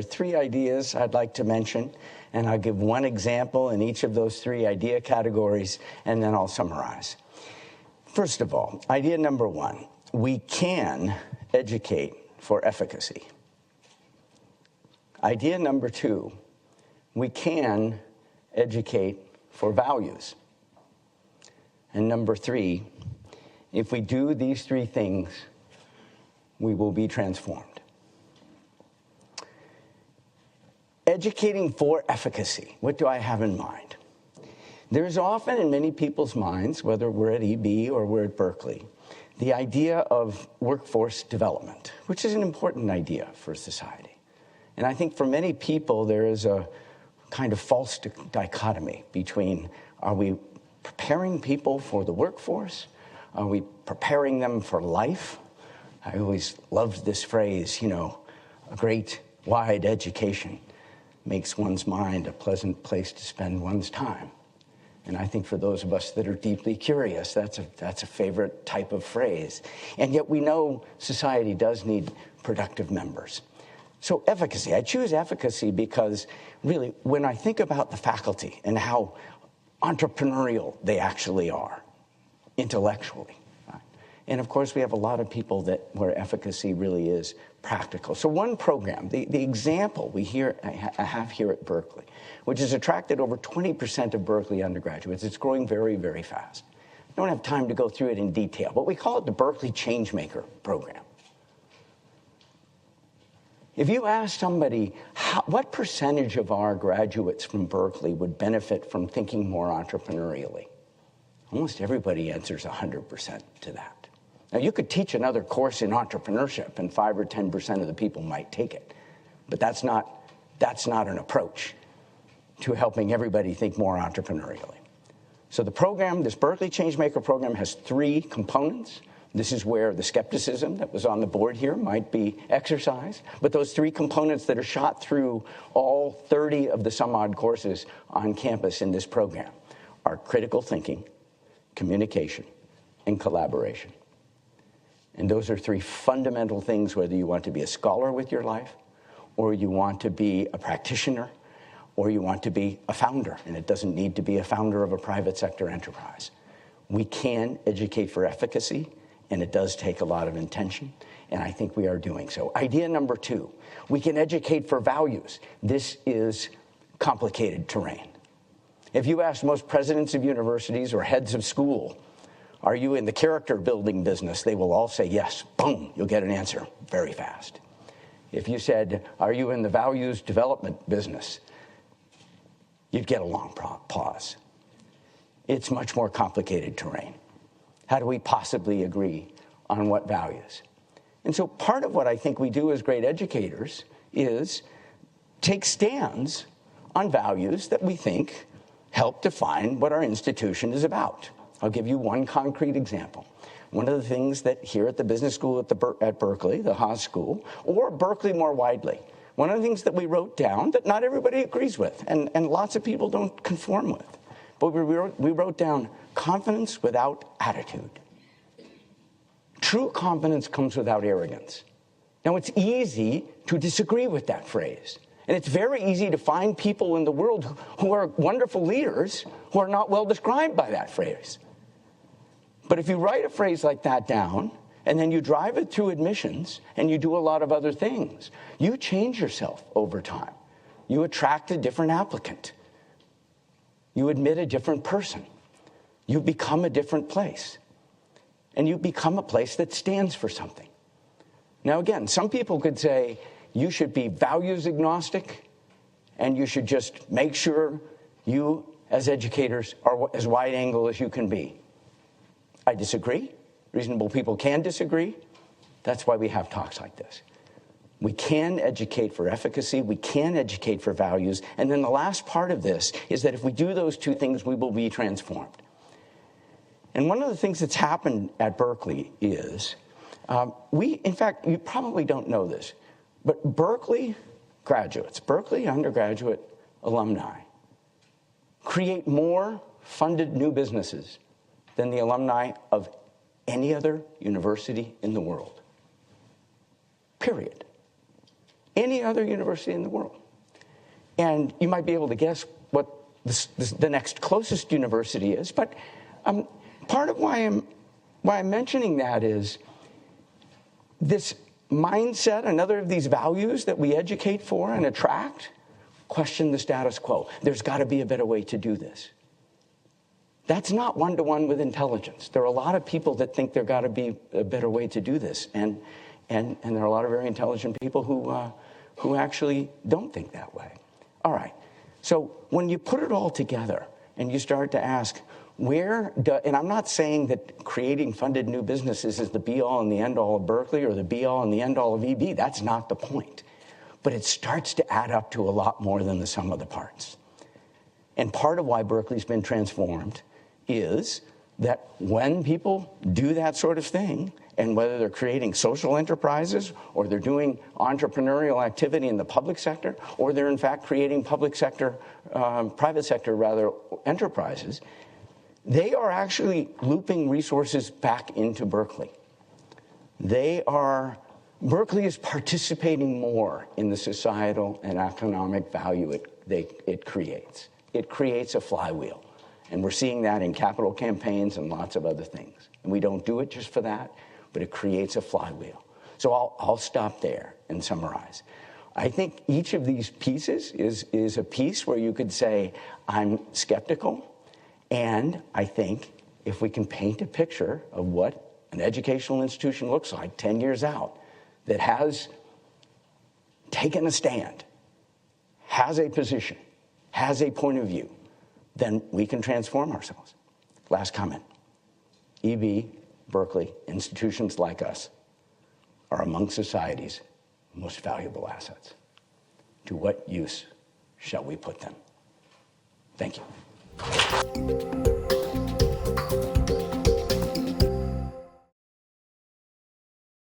are 3 ideas I'd like to mention, and I'll give one example in each of those 3 idea categories, and then I'll summarize. First of all, idea number 1, we can educate for efficacy. Idea number 2, we can educate for values. And number 3, if we do these 3 things, we will be transformed. Educating for efficacy, what do I have in mind? There's often in many people's minds, whether we're at EB or we're at Berkeley, the idea of workforce development, which is an important idea for society. And I think for many people, there is a kind of false dichotomy between, are we preparing people for the workforce? Are we preparing them for life? I always loved this phrase, a great wide education makes one's mind a pleasant place to spend one's time. And I think for those of us that are deeply curious, that's a favorite type of phrase. And yet we know society does need productive members. So efficacy, I choose efficacy because really when I think about the faculty and how entrepreneurial they actually are intellectually. And of course, we have a lot of people where efficacy really is practical. So one program, the example I have here at Berkeley, which has attracted over 20% of Berkeley undergraduates. It's growing very, very fast. I don't have time to go through it in detail, but we call it the Berkeley Changemaker program. If you ask somebody, what percentage of our graduates from Berkeley would benefit from thinking more entrepreneurially? Almost everybody answers 100% to that. Now, you could teach another course in entrepreneurship, and 5 or 10% of the people might take it. But that's not an approach to helping everybody think more entrepreneurially. So the program, this Berkeley Changemaker program, has 3 components. This is where the skepticism that was on the board here might be exercised. But those 3 components that are shot through all 30 of the some odd courses on campus in this program are critical thinking, communication, and collaboration. And those are 3 fundamental things, whether you want to be a scholar with your life, or you want to be a practitioner, or you want to be a founder. And it doesn't need to be a founder of a private sector enterprise. We can educate for efficacy, and it does take a lot of intention, and I think we are doing so. Idea number 2, we can educate for values. This is complicated terrain. If you ask most presidents of universities or heads of school, are you in the character building business? They will all say yes. Boom, you'll get an answer very fast. If you said, are you in the values development business? You'd get a long pause. It's much more complicated terrain. How do we possibly agree on what values? And so part of what I think we do as great educators is take stands on values that we think help define what our institution is about. I'll give you one concrete example. One of the things that here at the business school at Berkeley, the Haas School, or Berkeley more widely, one of the things that we wrote down that not everybody agrees with and lots of people don't conform with, but we wrote down confidence without attitude. True confidence comes without arrogance. Now, it's easy to disagree with that phrase. And it's very easy to find people in the world who are wonderful leaders who are not well described by that phrase. But if you write a phrase like that down, and then you drive it through admissions, and you do a lot of other things, you change yourself over time. You attract a different applicant. You admit a different person. You become a different place. And you become a place that stands for something. Now, again, some people could say you should be values agnostic, and you should just make sure you, as educators, are as wide angle as you can be. I disagree. Reasonable people can disagree. That's why we have talks like this. We can educate for efficacy. We can educate for values. And then the last part of this is that if we do those 2 things, we will be transformed. And one of the things that's happened at Berkeley is in fact, you probably don't know this, but Berkeley graduates, Berkeley undergraduate alumni, create more funded new businesses than the alumni of any other university in the world. Period. any other university in the world. And you might be able to guess what the next closest university is, but part of why I'm mentioning that is this mindset, another of these values that we educate for and attract, question the status quo. There's got to be a better way to do this. That's not one-to-one with intelligence. There are a lot of people that think there got to be a better way to do this, and there are a lot of very intelligent people who actually don't think that way. All right, so when you put it all together and you start to ask, and I'm not saying that creating funded new businesses is the be-all and the end-all of Berkeley or the be-all and the end-all of EB. That's not the point. But it starts to add up to a lot more than the sum of the parts. And part of why Berkeley's been transformed is that when people do that sort of thing, and whether they're creating social enterprises or they're doing entrepreneurial activity in the public sector, or they're in fact creating public sector, private sector rather, enterprises, they are actually looping resources back into Berkeley. Berkeley is participating more in the societal and economic value it creates. It creates a flywheel. And we're seeing that in capital campaigns and lots of other things. And we don't do it just for that, but it creates a flywheel. So I'll stop there and summarize. I think each of these pieces is a piece where you could say, I'm skeptical. And I think if we can paint a picture of what an educational institution looks like 10 years out, that has taken a stand, has a position, has a point of view, then we can transform ourselves. Last comment. EB, Berkeley, institutions like us are among society's most valuable assets. To what use shall we put them? Thank you.